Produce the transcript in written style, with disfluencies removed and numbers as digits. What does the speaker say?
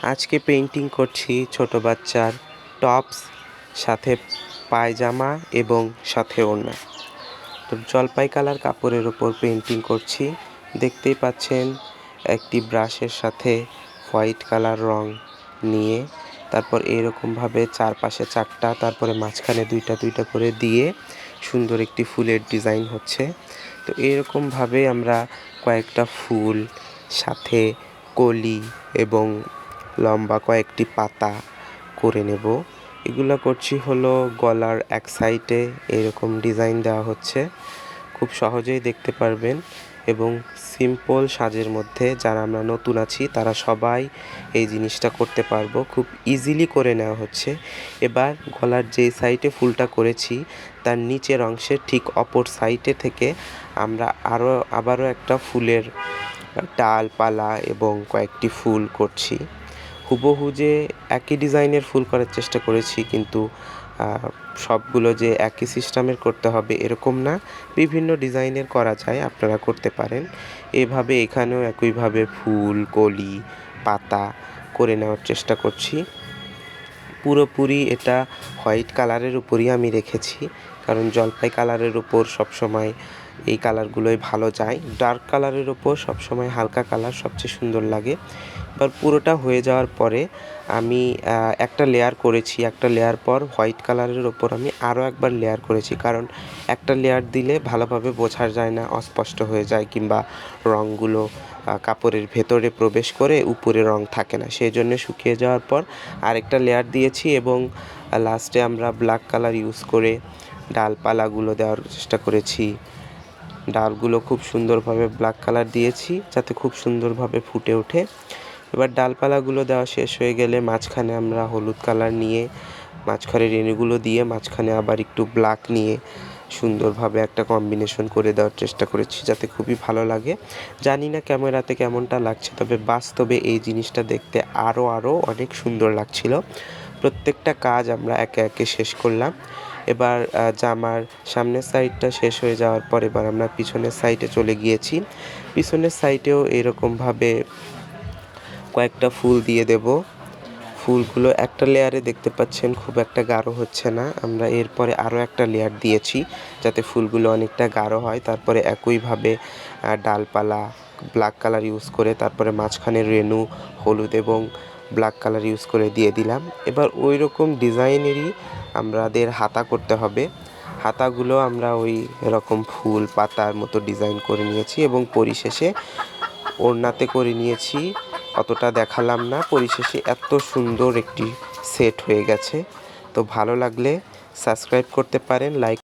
আজকে পেইন্টিং করছি ছোট বাচ্চার টপস, সাথে পায়জামা এবং সাথে ওড়না। তো জলপাই কালার কাপড়ের উপর পেইন্টিং করছি। দেখতেই পাচ্ছেন একটি ব্রাশের সাথে হোয়াইট কালার রং নিয়ে তারপর এরকমভাবে চারপাশে চারটা, তারপরে মাঝখানে দুইটা দুইটা করে দিয়ে সুন্দর একটি ফুলের ডিজাইন হচ্ছে। তো এরকমভাবে আমরা কয়েকটা ফুল, সাথে কলি এবং লম্বা কয়েকটি পাতা করে নেব। এগুলো করছি হলো গলার এক সাইডে এরকম ডিজাইন দেওয়া হচ্ছে, খুব সহজেই দেখতে পারবেন এবং সিম্পল সাজের মধ্যে যারা আমরা নতুন আছি তারা সবাই এই জিনিসটা করতে পারবো, খুব ইজিলি করে নেওয়া হচ্ছে। এবার গলার যে সাইডে ফুলটা করেছি তার নিচের অংশের ঠিক অপর সাইডে থেকে আমরা আবারও একটা ফুলের ডালপালা এবং কয়েকটি ফুল করছি। হুবহু যে একই ডিজাইনের ফুল করার চেষ্টা করেছি, কিন্তু সবগুলো যে একই সিস্টেমের করতে হবে এরকম না, বিভিন্ন ডিজাইনের করা যায়, আপনারা করতে পারেন। এভাবে এখানেও একইভাবে ফুল, কলি, পাতা করে নেওয়ার চেষ্টা করছি। পুরোপুরি এটা হোয়াইট কালারের উপরই আমি রেখেছি, কারণ জলপাই কালারের উপর সবসময় এই কালারগুলোই ভালো যায়। ডার্ক কালারের উপর সবসময় হালকা কালার সবচেয়ে সুন্দর লাগে। এবার পুরোটা হয়ে যাওয়ার পরে আমি একটা লেয়ার করেছি, একটা লেয়ার পর হোয়াইট কালারের ওপর আমি আরও একবার লেয়ার করেছি, কারণ একটা লেয়ার দিলে ভালোভাবে বোঝা যায় না, অস্পষ্ট হয়ে যায়, কিংবা রঙগুলো কাপড়ের ভেতরে প্রবেশ করে উপরে রং থাকে না, সেই জন্য শুকিয়ে যাওয়ার পর আরেকটা লেয়ার দিয়েছি এবং লাস্টে আমরা ব্ল্যাক কালার ইউজ করে ডালপালাগুলো দেওয়ার চেষ্টা করেছি। ডালগুলো খুব সুন্দরভাবে ব্ল্যাক কালার দিয়েছি যাতে খুব সুন্দরভাবে ফুটে ওঠে। এবার ডালপালাগুলো দেওয়া শেষ হয়ে গেলে মাঝখানে আমরা হলুদ কালার নিয়ে মাঝখানে রেণুগুলো দিয়ে মাঝখানে আবার একটু ব্ল্যাক নিয়ে সুন্দরভাবে একটা কম্বিনেশন করে দেওয়ার চেষ্টা করেছি যাতে খুবই ভালো লাগে। জানি না ক্যামেরাতে কেমনটা লাগছে, তবে বাস্তবে এই জিনিসটা দেখতে আরও অনেক সুন্দর লাগছিল। প্রত্যেকটা কাজ আমরা একে একে শেষ করলাম। এবার জামার সামনের সাইডটা শেষ হয়ে যাওয়ার পর এবার আমরা পিছনের সাইডে চলে গিয়েছি। পিছনের সাইডেও এরকমভাবে কয়েকটা ফুল দিয়ে দেব। ফুলগুলো একটা লেয়ারে দেখতে পাচ্ছেন খুব একটা গাঢ় হচ্ছে না, আমরা এরপরে আরও একটা লেয়ার দিয়েছি যাতে ফুলগুলো অনেকটা গাঢ় হয়। তারপরে একইভাবে ডালপালা ব্ল্যাক কালার ইউজ করে তারপরে মাঝখানে রেণু হলুদ এবং ব্ল্যাক কালার ইউজ করে দিয়ে দিলাম। এবার ওই রকম ডিজাইনেরই আমাদের হাতা করতে হবে। হাতাগুলো আমরা ওই এরকম ফুল পাতার মতো ডিজাইন করে নিয়েছি এবং পরিশেষে ওড়নাতে করে নিয়েছি। অতটা দেখালাম না, পরিশেষে এত সুন্দর একটি সেট হয়ে গেছে। তো ভালো লাগলে সাবস্ক্রাইব করতে পারেন, লাইক